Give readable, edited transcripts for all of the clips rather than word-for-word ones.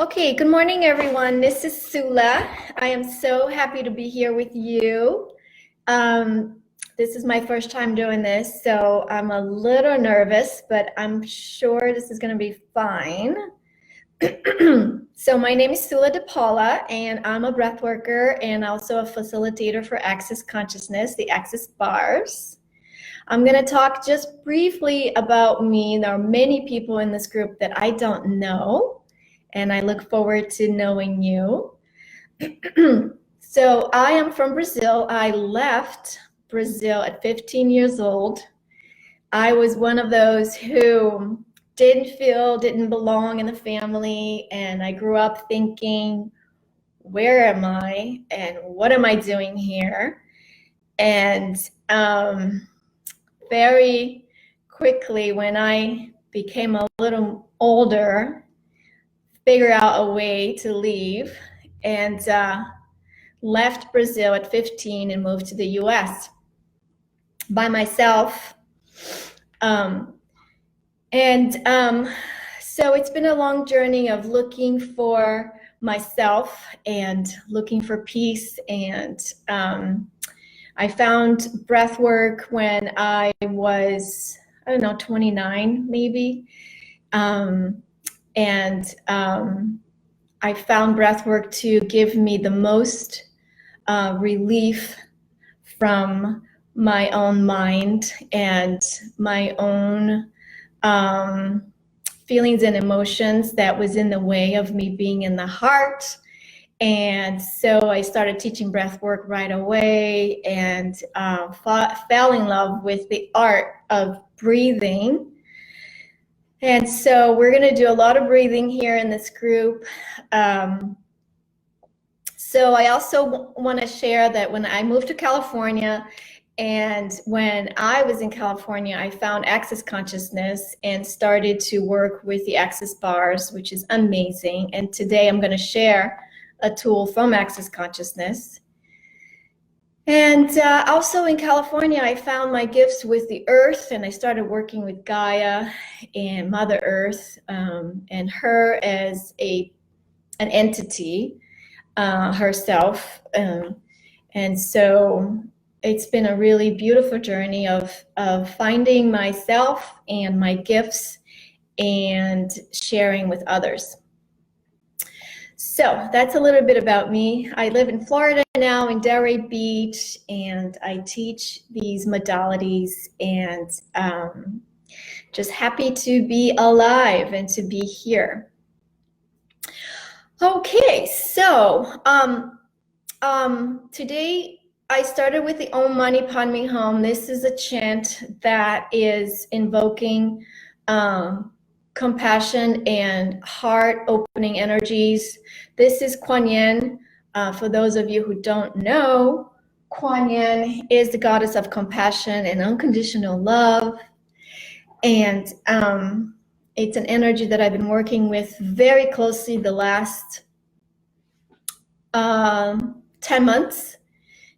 Okay, good morning, everyone. This is Sula. I am so happy to be here with you. This is my first time doing this, so I'm a little nervous, but I'm sure this is going to be fine. So my name is Sula DePaula, and I'm a breath worker and also a facilitator for Access Consciousness, the Access Bars. I'm going to talk just briefly about me. There are many people in this group that I don't know, and I look forward to knowing you. So I am from Brazil. I left Brazil at 15 years old. I was one of those who didn't belong in the family, and I grew up thinking, where am I and what am I doing here? And very quickly, when I became a little older, figure out a way to leave, and left Brazil at 15 and moved to the US by myself. So it's been a long journey of looking for myself and looking for peace. And I found breath work when I was, 29 maybe. I found breath work to give me the most relief from my own mind and my own feelings and emotions that was in the way of me being in the heart. And so I started teaching breath work right away and fell in love with the art of breathing. And so we're going to do a lot of breathing here in this group. So I also want to share that when I moved to California, and when I was in California, I found Access Consciousness and started to work with the Access Bars, which is amazing. And today I'm going to share a tool from Access Consciousness. And also in California, I found my gifts with the earth, and I started working with Gaia and Mother Earth, and her as an entity herself. And so it's been a really beautiful journey of finding myself and my gifts and sharing with others. So that's a little bit about me. I live in Florida now, in Delray Beach, and I teach these modalities, and just happy to be alive and to be here. Okay, so today I started with the Om Mani Padme Hum. This is a chant that is invoking compassion and heart opening energies. This is Kuan Yin. For those of you who don't know, Kuan Yin is the goddess of compassion and unconditional love. And it's an energy that I've been working with very closely the last 10 months.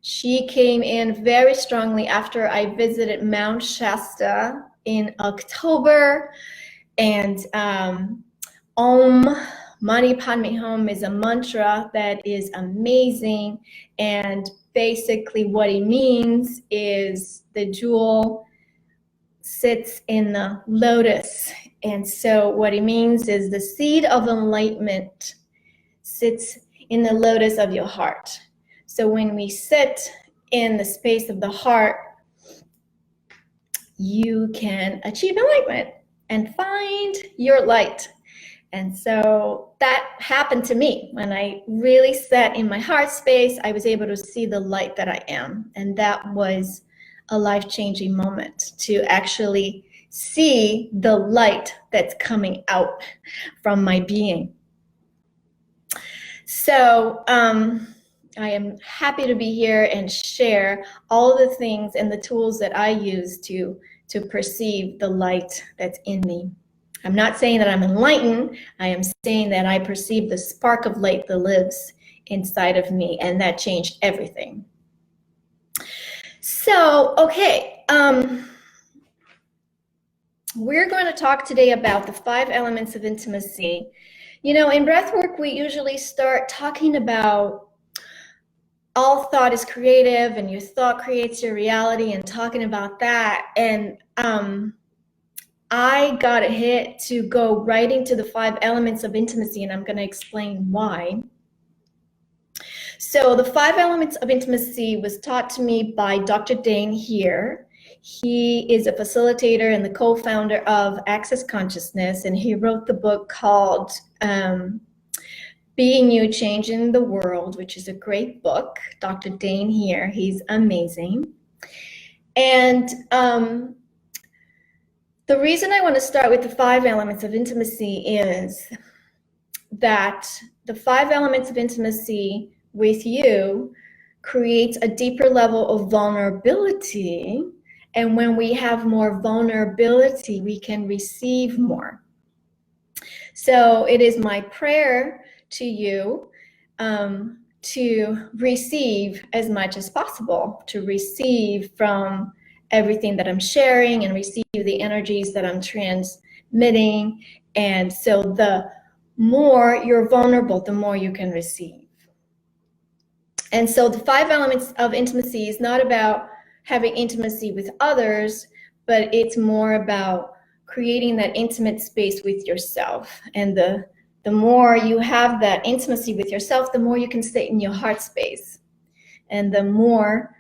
She came in very strongly after I visited Mount Shasta in October. And Om Mani Padme Hum is a mantra that is amazing. And basically what it means is the jewel sits in the lotus. And so what it means is the seed of enlightenment sits in the lotus of your heart. So when we sit in the space of the heart, you can achieve enlightenment and find your light. And so that happened to me. When I really sat in my heart space, I was able to see the light that I am. And that was a life-changing moment, to actually see the light that's coming out from my being. So I am happy to be here and share all the things and the tools that I use to perceive the light that's in me. I'm not saying that I'm enlightened. I am saying that I perceive the spark of light that lives inside of me, and that changed everything. So, okay, we're going to talk today about the 5 elements of intimacy You know, in breathwork, we usually start talking about all thought is creative and your thought creates your reality and talking about that. And I got a hit to go right into the 5 elements of intimacy, and I'm going to explain why. So the 5 elements of intimacy was taught to me by Dr. Dane here. He is a facilitator and the co-founder of Access Consciousness, and he wrote the book called Being You, Changing the World, which is a great book. Dr. Dane here, he's amazing. And the reason I want to start with the 5 elements of intimacy is that the 5 elements of intimacy with you creates a deeper level of vulnerability. And when we have more vulnerability, we can receive more. So it is my prayer to you to receive as much as possible, to receive from everything that I'm sharing and receive the energies that I'm transmitting. And so the more you're vulnerable, the more you can receive. And so the 5 elements of intimacy is not about having intimacy with others, but it's more about creating that intimate space with yourself. And the more you have that intimacy with yourself, the more you can stay in your heart space. And the more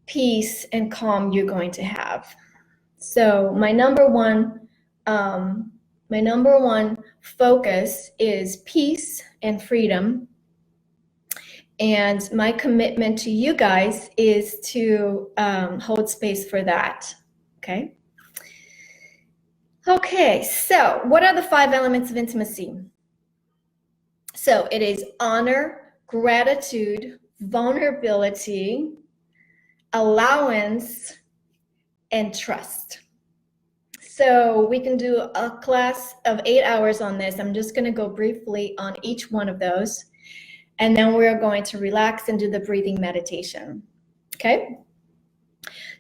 peace and calm you're going to have. So my number one focus is peace and freedom. And my commitment to you guys is to hold space for that, okay? Okay, so what are the 5 elements of intimacy? So it is honor, gratitude, vulnerability, allowance, and trust. So we can do a class of 8 hours on this. I'm just going to go briefly on each one of those. And then we're going to relax and do the breathing meditation, okay?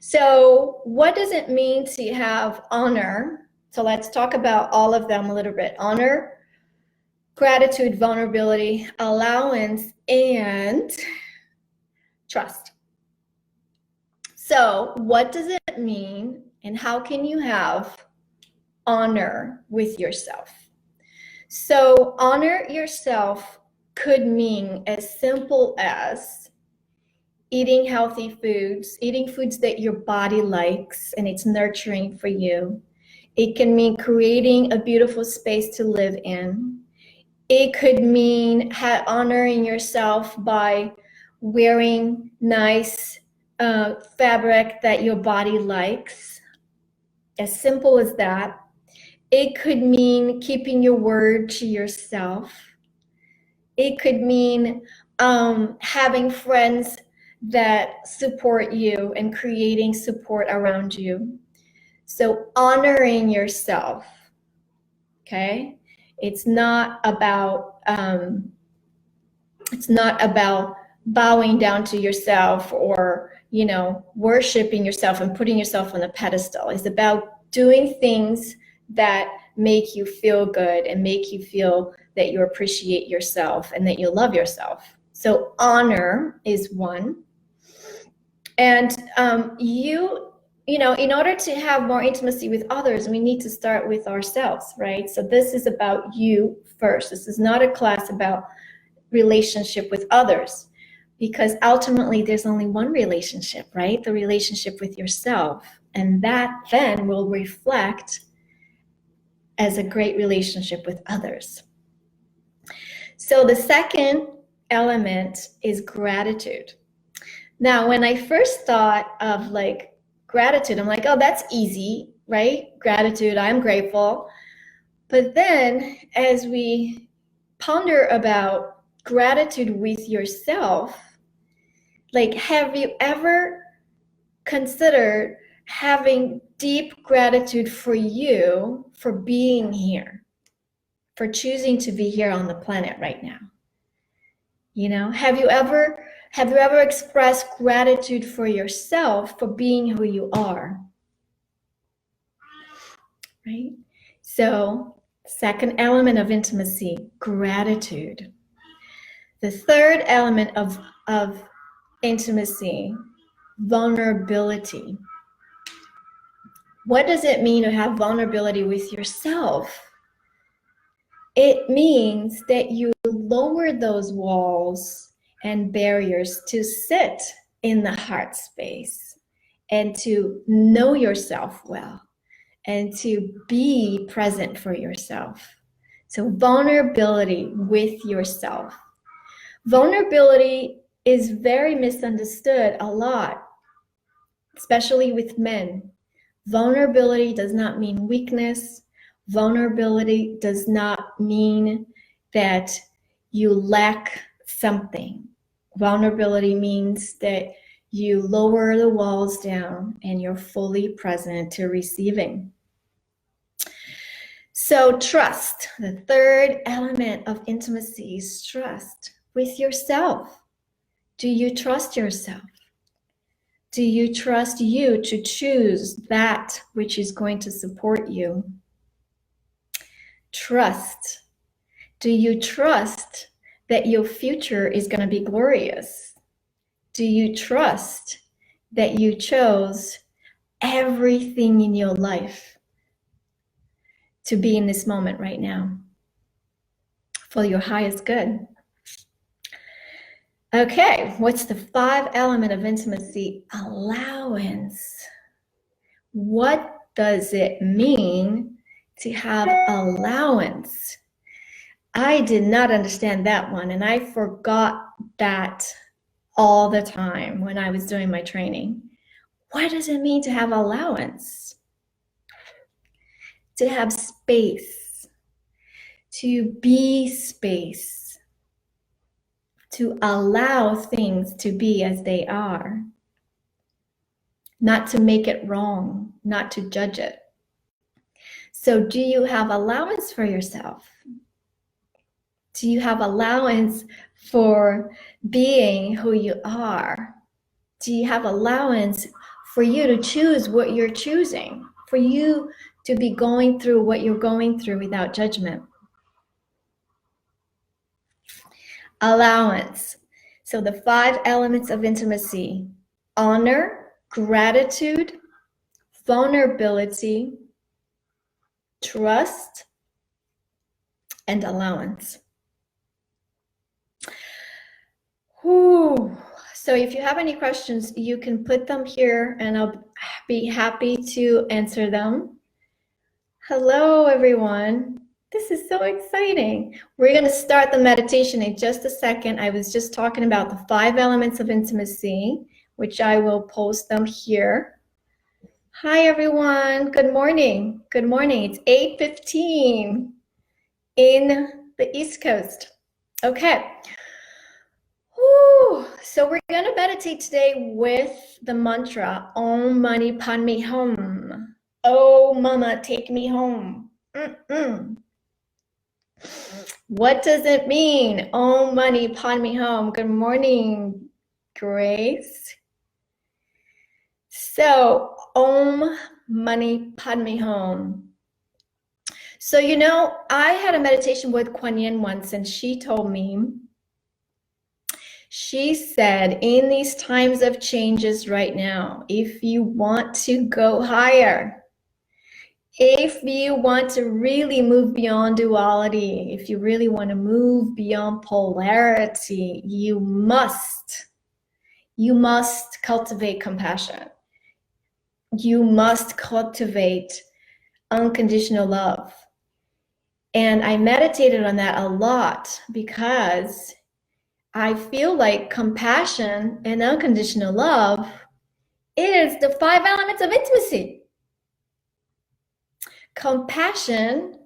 So what does it mean to have honor? So let's talk about all of them a little bit. Honor, gratitude, vulnerability, allowance, and trust. So what does it mean and how can you have honor with yourself? So honor yourself could mean as simple as eating healthy foods, eating foods that your body likes and it's nurturing for you. It can mean creating a beautiful space to live in. It could mean honoring yourself by wearing nice fabric that your body likes. As simple as that. It could mean keeping your word to yourself. It could mean having friends that support you and creating support around you. So honoring yourself, okay? It's not about bowing down to yourself or, you know, worshiping yourself and putting yourself on a pedestal. It's about doing things that make you feel good and make you feel that you appreciate yourself and that you love yourself. So honor is one. And you know, in order to have more intimacy with others, we need to start with ourselves, right? So this is about you first. This is not a class about relationship with others, because ultimately there's only one relationship, right? The relationship with yourself. And that then will reflect as a great relationship with others. So the second element is gratitude. Now, when I first thought of like gratitude, I'm like, oh, that's easy, right? Gratitude, I'm grateful. But then as we ponder about gratitude with yourself, like, have you ever considered having deep gratitude for you for being here, for choosing to be here on the planet right now? You know, have you ever expressed gratitude for yourself for being who you are? Right? So Second element of intimacy, gratitude. The third element of intimacy, vulnerability. What does it mean to have vulnerability with yourself? It means that you lower those walls and barriers to sit in the heart space and to know yourself well and to be present for yourself. So vulnerability with yourself. Vulnerability is very misunderstood a lot, especially with men. Vulnerability does not mean weakness. Vulnerability does not mean that you lack something. Vulnerability means that you lower the walls down and you're fully present to receiving. So trust, the third element of intimacy is trust with yourself. Do you trust yourself? Do you trust you to choose that which is going to support you? Trust. Do you trust that your future is going to be glorious? Do you trust that you chose everything in your life to be in this moment right now for your highest good? Okay, what's the five element of intimacy? Allowance. What does it mean to have allowance? I did not understand that one, and I forgot that all the time when I was doing my training. What does it mean to have allowance? To have space, to be space, to allow things to be as they are, not to make it wrong, not to judge it. So do you have allowance for yourself? Do you have allowance for being who you are? Do you have allowance for you to choose what you're choosing, for you to be going through what you're going through without judgment? Allowance. So the five elements of intimacy: honor, gratitude, vulnerability, trust, and allowance. Whew. So if you have any questions, you can put them here and I'll be happy to answer them. Hello, everyone. This is so exciting. We're going to start the meditation in just a second. I was just talking about the five elements of intimacy, which I will post them here. Hi, everyone. Good morning. Good morning. It's 8:15 in the East Coast. Okay. Whew. So we're going to meditate today with the mantra, Om Mani Padme Hum. Oh, Mama, take me home. What does it mean? Om Mani Padme Hum. Good morning, Grace. So, Om Mani Padme Hum. So, you know, I had a meditation with Kuan Yin once, and she told me, she said, in these times of changes right now, if you want to go higher, if you want to really move beyond duality, if you really want to move beyond polarity, you must cultivate compassion. You must cultivate unconditional love. And I meditated on that a lot because I feel like compassion and unconditional love is the five elements of intimacy. Compassion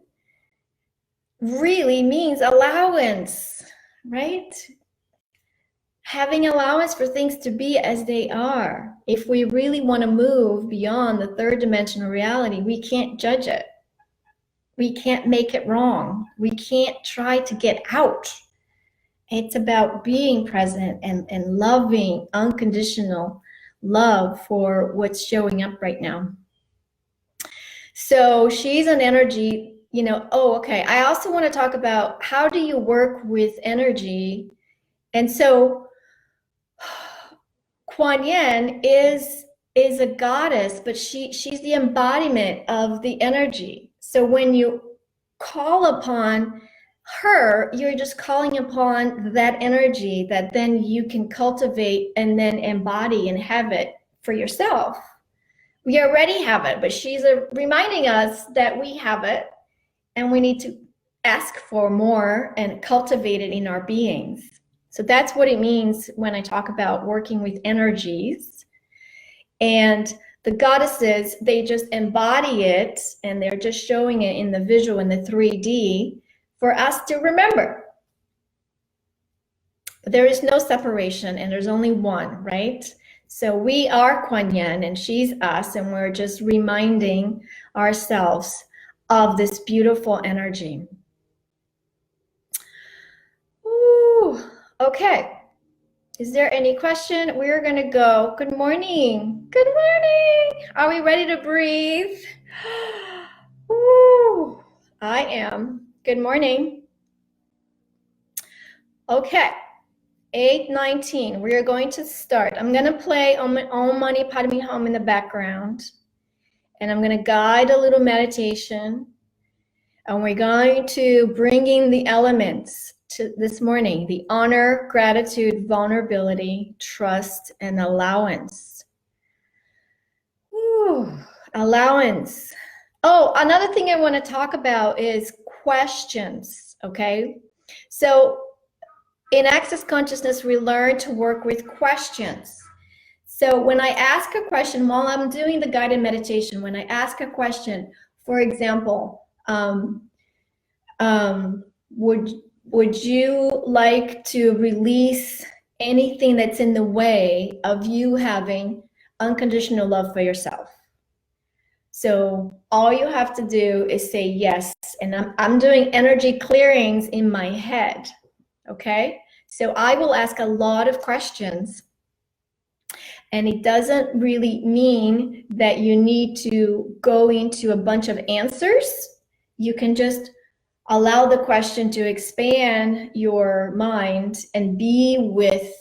really means allowance, right? Having allowance for things to be as they are. If we really want to move beyond the third dimensional reality, we can't judge it. We can't make it wrong. We can't try to get out. It's about being present and loving unconditional love for what's showing up right now. So she's an energy, oh, okay. I also want to talk about how do you work with energy. And so Kuan Yin is a goddess, but she's the embodiment of the energy. So when you call upon her, you're just calling upon that energy that then you can cultivate and then embody and have it for yourself. We already have it, but she's reminding us that we have it and we need to ask for more and cultivate it in our beings. So that's what it means when I talk about working with energies. And the goddesses, they just embody it and they're just showing it in the visual, in the 3D for us to remember. There is no separation and there's only one, right? So we are Kuan Yin and she's us, and we're just reminding ourselves of this beautiful energy. Ooh, okay. Is there any question? We're going to go. Good morning. Good morning. Are we ready to breathe? Ooh, I am. Good morning. Okay. 8:19. We are going to start. I'm going to play Om Mani Padme Hum in the background. And I'm going to guide a little meditation. And we're going to bring in the elements to this morning: the honor, gratitude, vulnerability, trust, and allowance. Ooh, allowance. Oh, another thing I want to talk about is questions, okay? So in Access Consciousness, we learn to work with questions. So when I ask a question, while I'm doing the guided meditation, when I ask a question, for example, would you like to release anything that's in the way of you having unconditional love for yourself? So all you have to do is say yes. And I'm doing energy clearings in my head, okay? So I will ask a lot of questions. And it doesn't really mean that you need to go into a bunch of answers. You can just allow the question to expand your mind and be with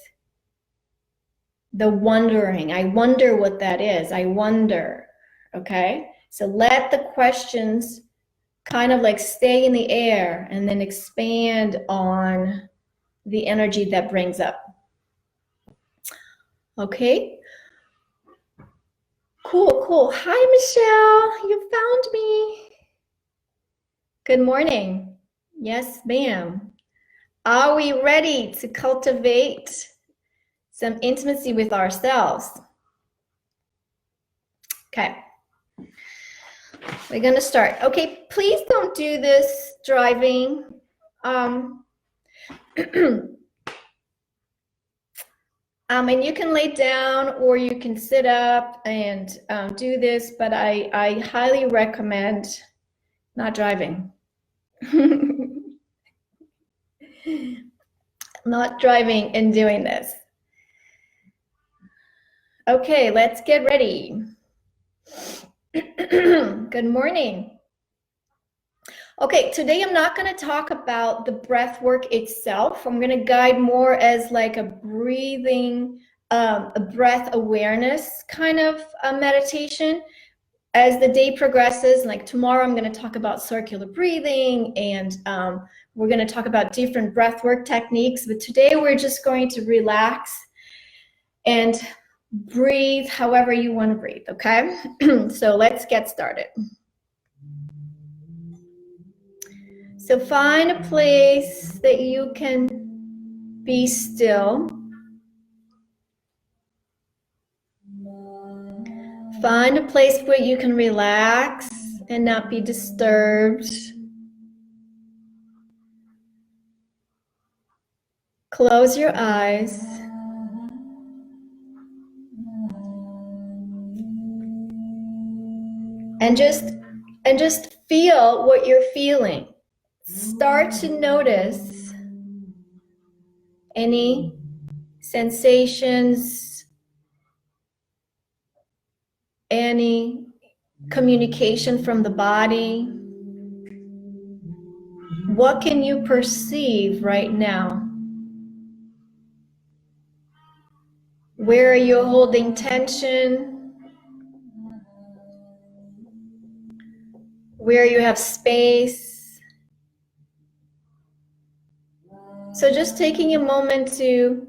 the wondering. I wonder what that is. I wonder, okay? So let the questions kind of like stay in the air and then expand on the energy that brings up. Okay? Cool, cool. Hi, Michelle. You found me. Good morning. Yes, ma'am. Are we ready to cultivate some intimacy with ourselves? Okay. We're going to start. Okay, please don't do this driving. And you can lay down or you can sit up and do this, but I highly recommend not driving. Not driving and doing this. Okay, let's get ready. Good morning. Okay, today I'm not going to talk about the breath work itself. I'm going to guide more as like a breathing, a breath awareness kind of meditation. As the day progresses, like tomorrow I'm going to talk about circular breathing, and we're going to talk about different breath work techniques. But today we're just going to relax and breathe however you want to breathe, okay? So let's get started. So find a place that you can be still. Find a place where you can relax and not be disturbed. Close your eyes. And just feel what you're feeling. Start to notice any sensations, any communication from the body. What can you perceive right now? Where are you holding tension? Where you have space? So just taking a moment to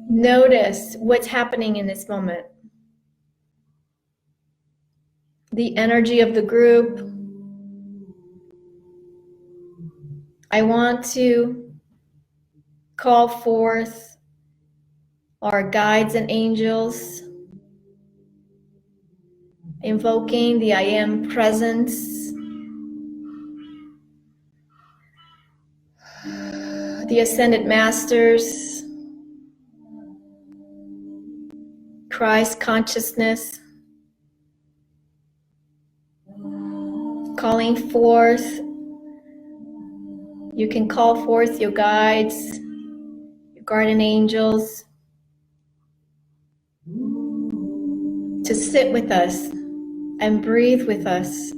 notice what's happening in this moment. The energy of the group. I want to call forth our guides and angels, invoking the I Am presence, the Ascended Masters, Christ consciousness, calling forth. You can call forth your guides, your guardian angels, to sit with us and breathe with us.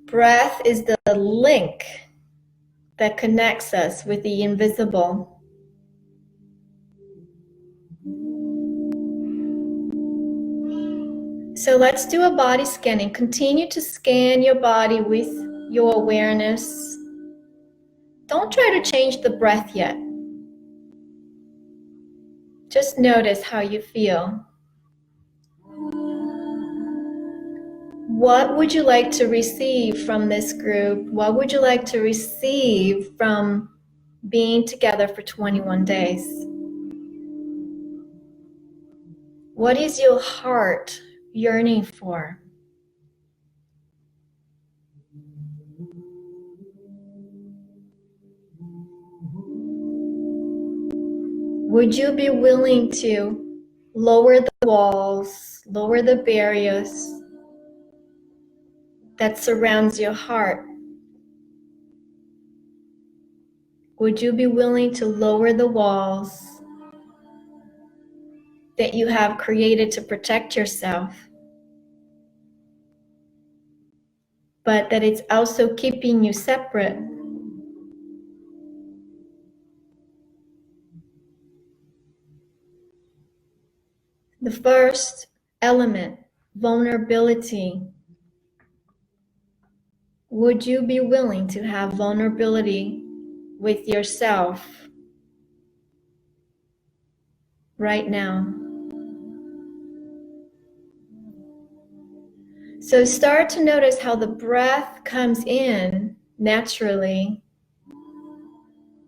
Breath is the link that connects us with the invisible. So let's do a body scanning. Continue to scan your body with your awareness. Don't try to change the breath yet. Just notice how you feel. What would you like to receive from this group? What would you like to receive from being together for 21 days? What is your heart yearning for? Would you be willing to lower the walls, lower the barriers that surrounds your heart? Would you be willing to lower the walls that you have created to protect yourself, but that it's also keeping you separate? The first element, vulnerability. Would you be willing to have vulnerability with yourself right now? So start to notice how the breath comes in naturally,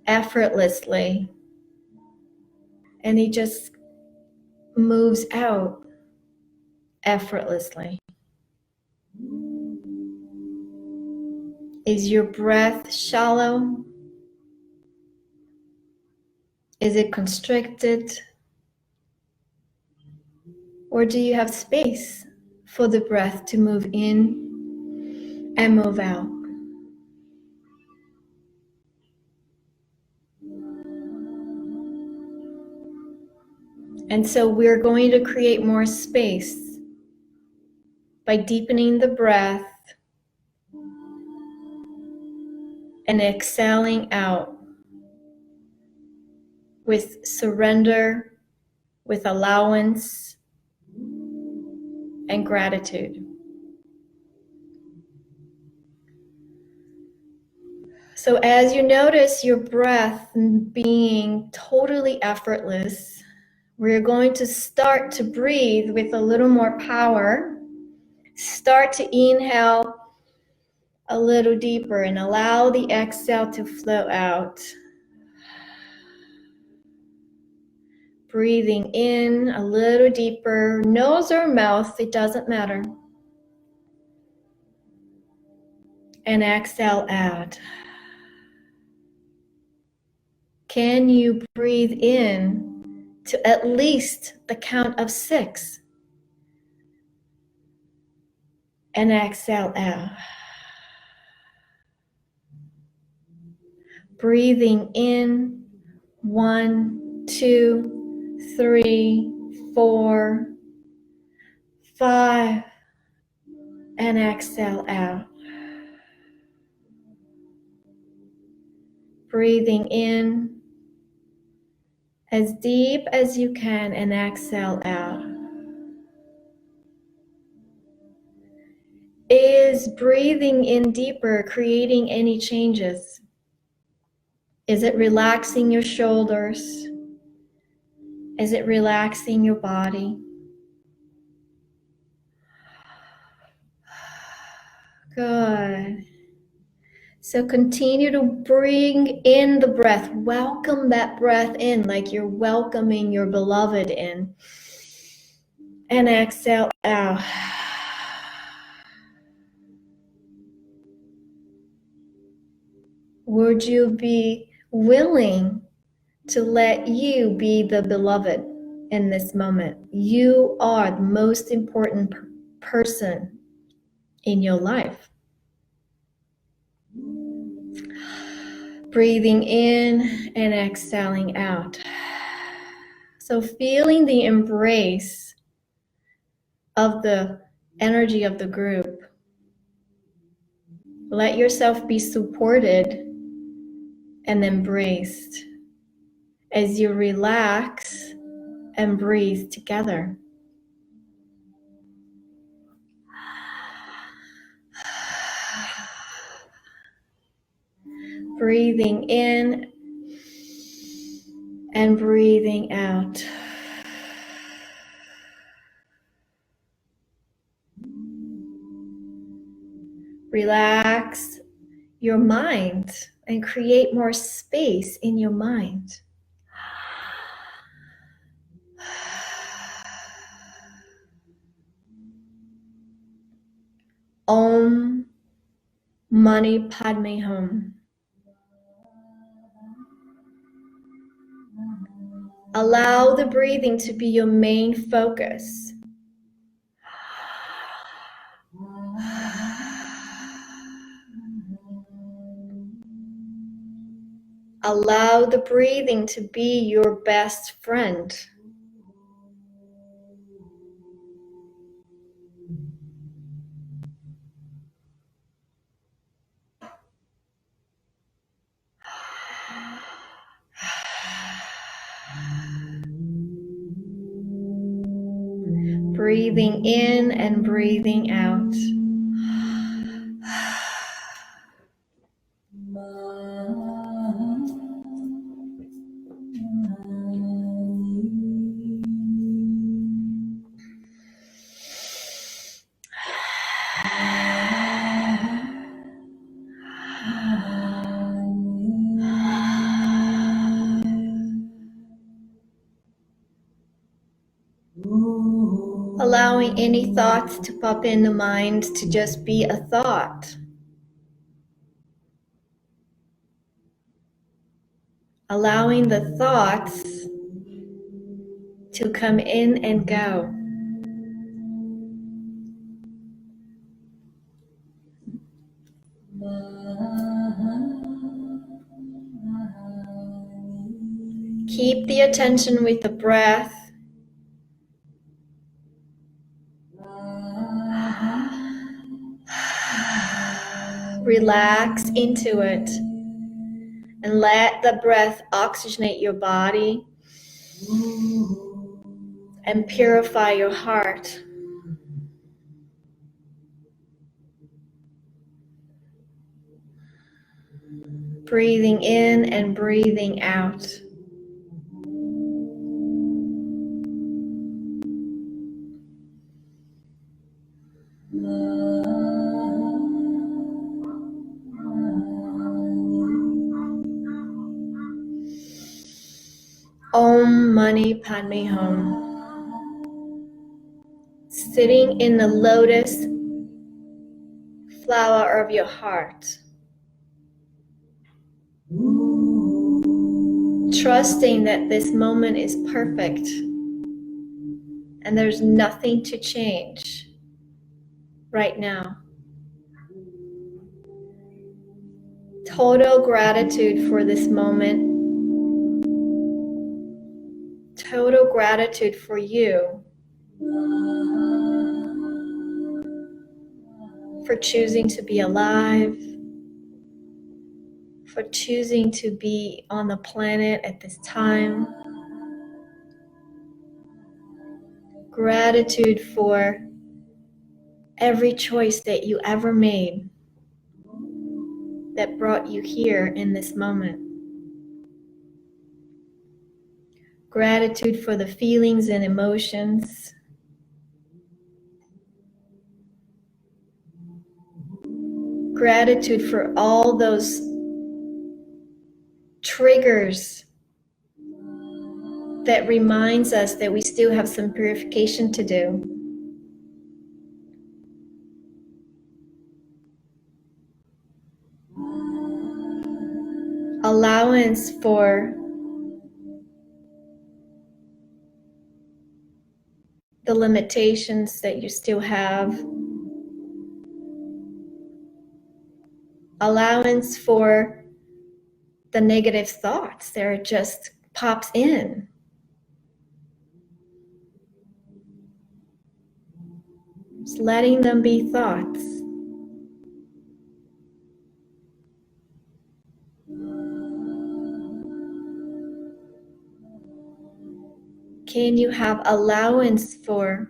effortlessly, and it just moves out effortlessly. Is your breath shallow? Is it constricted? Or do you have space for the breath to move in and move out? And so we're going to create more space by deepening the breath and exhaling out with surrender, with allowance, and gratitude. So as you notice your breath being totally effortless, we're going to start to breathe with a little more power. Start to inhale a little deeper and allow the exhale to flow out. Breathing in a little deeper, nose or mouth, it doesn't matter. And exhale out. Can you breathe in to at least the count of 6? And exhale out. Breathing in 1, 2, 3, 4, 5, and exhale out. Breathing in as deep as you can and exhale out. Is breathing in deeper creating any changes? Is it relaxing your shoulders? Is it relaxing your body? Good. So continue to bring in the breath. Welcome that breath in like you're welcoming your beloved in. And exhale out. Would you be willing to let you be the beloved in this moment? You are the most important person in your life. Breathing in and exhaling out. So feeling the embrace of the energy of the group. Let yourself be supported and embraced as you relax and breathe together. Breathing in and breathing out. Relax your mind and create more space in your mind. Om Mani Padme Hum. Allow the breathing to be your main focus. Allow the breathing to be your best friend. Breathing in and breathing out. Allowing any thoughts to pop in the mind to just be a thought. Allowing the thoughts to come in and go. Keep the attention with the breath. Relax into it and let the breath oxygenate your body and purify your heart. Breathing in and breathing out. Om Mani Padme Hum. Sitting in the lotus flower of your heart. Trusting that this moment is perfect and there's nothing to change right now. Total gratitude for this moment. Total gratitude for you for choosing to be alive, for choosing to be on the planet at this time. Gratitude for every choice that you ever made that brought you here in this moment. Gratitude for the feelings and emotions. Gratitude for all those triggers that reminds us that we still have some purification to do. Allowance for the limitations that you still have. Allowance for the negative thoughts that are just pops in. Just letting them be thoughts. Can you have allowance for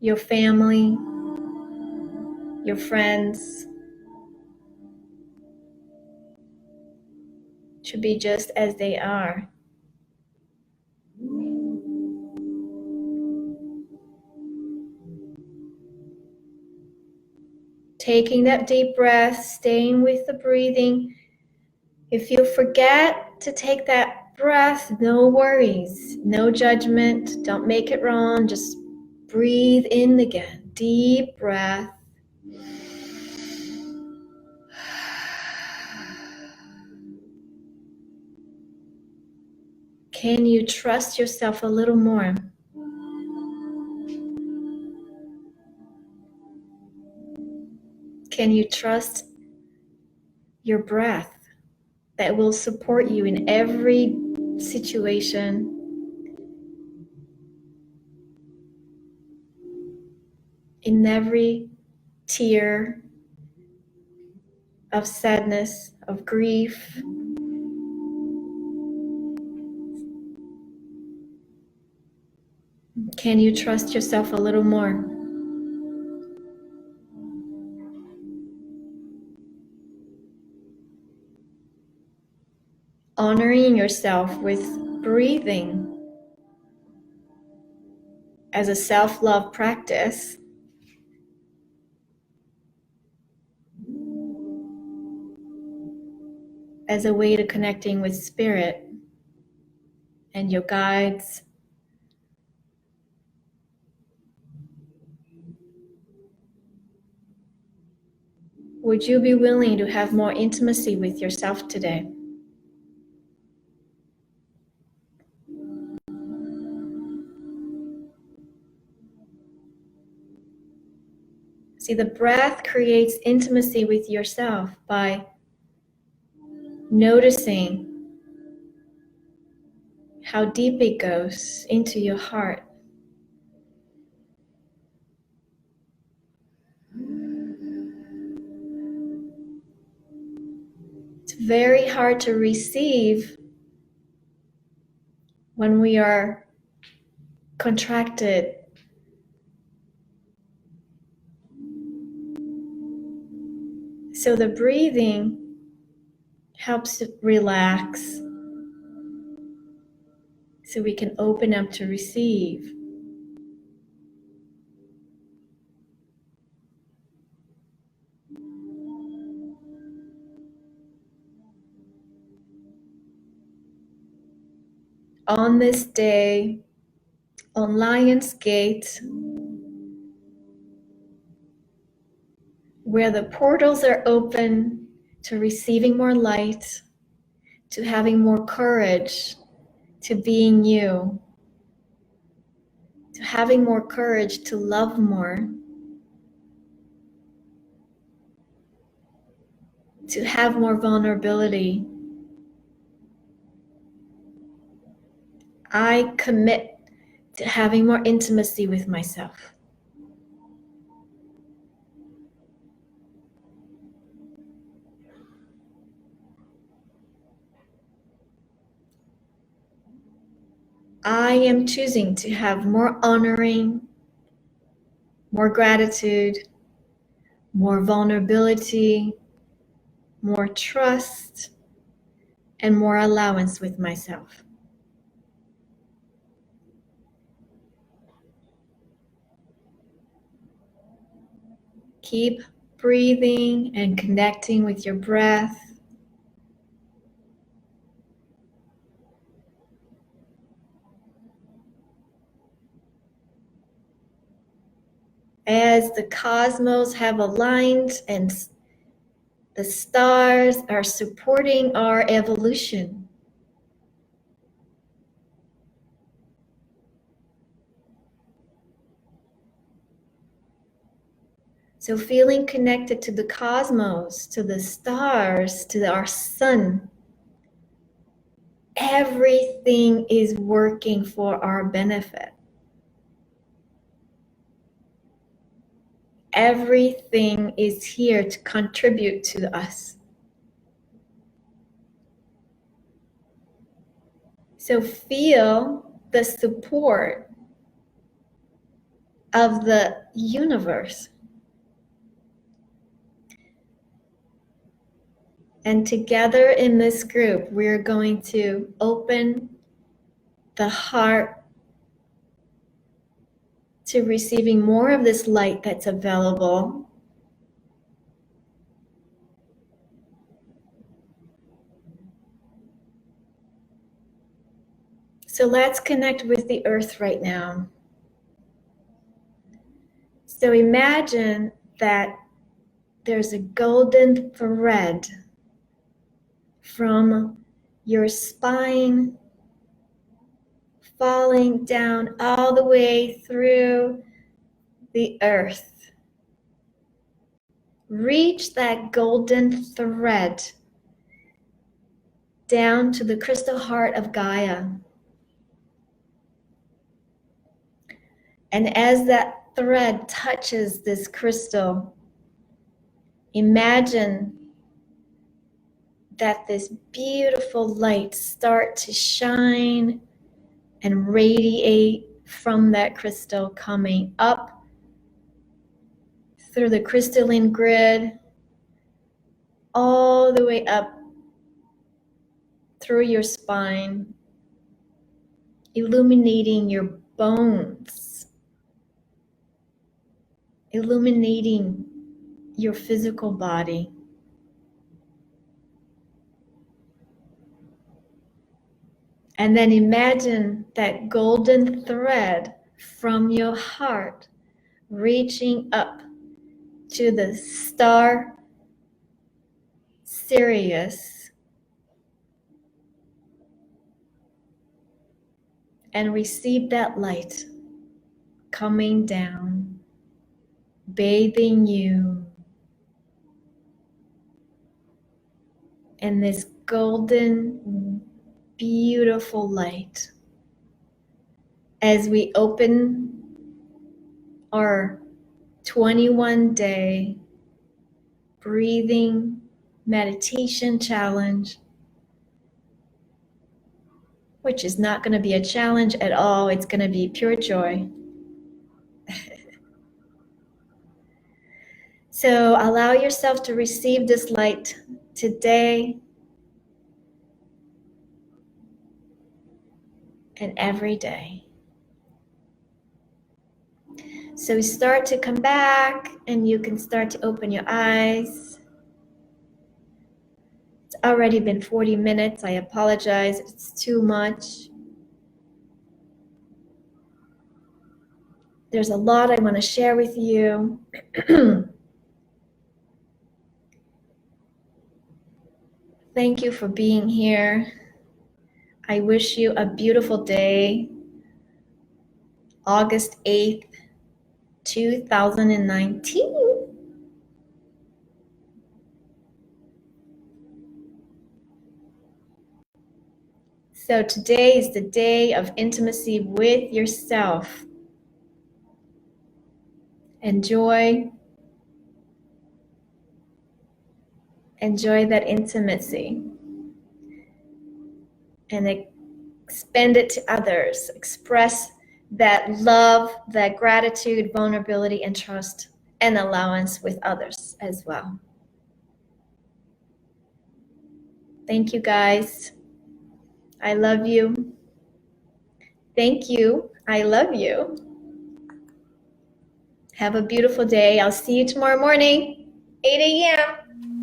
your family, your friends, to be just as they are? Taking that deep breath, staying with the breathing. If you forget to take that breath, no worries, no judgment, don't make it wrong, just breathe in again. Deep breath. Can you trust yourself a little more? Can you trust your breath that will support you in every situation? In every tear of sadness, of grief? Can you trust yourself a little more? Honoring yourself with breathing as a self-love practice. As a way to connecting with spirit and your guides. Would you be willing to have more intimacy with yourself today? See, the breath creates intimacy with yourself by noticing how deep it goes into your heart. It's very hard to receive when we are contracted. So the breathing helps to relax so we can open up to receive. On this day, on Lion's Gate, where the portals are open to receiving more light, to having more courage, to being you, to having more courage to love more, to have more vulnerability. I commit to having more intimacy with myself. I am choosing to have more honoring, more gratitude, more vulnerability, more trust, and more allowance with myself. Keep breathing and connecting with your breath. As the cosmos have aligned and the stars are supporting our evolution. So feeling connected to the cosmos, to the stars, to our sun, everything is working for our benefit. Everything is here to contribute to us. So feel the support of the universe. And together in this group, we're going to open the heart to receiving more of this light that's available. So let's connect with the earth right now. So imagine that there's a golden thread from your spine falling down all the way through the earth. Reach that golden thread down to the crystal heart of Gaia. And as that thread touches this crystal, imagine that this beautiful light start to shine and radiate from that crystal, coming up through the crystalline grid, all the way up through your spine, illuminating your bones, illuminating your physical body. And then imagine that golden thread from your heart reaching up to the star Sirius and receive that light coming down, bathing you in this golden, beautiful light. As we open our 21-day breathing meditation challenge, which is not going to be a challenge at all. It's going to be pure joy. So allow yourself to receive this light today and every day. So start to come back and you can start to open your eyes. It's already been 40 minutes. I apologize if it's too much. There's a lot I want to share with you. Thank you for being here. I wish you a beautiful day, August 8th, 2019. So today is the day of intimacy with yourself. Enjoy that intimacy. And Expend it to others. Express that love, that gratitude, vulnerability, and trust, and allowance with others as well. Thank you, guys. I love you. Thank you. I love you. Have a beautiful day. I'll see you tomorrow morning, 8 a.m.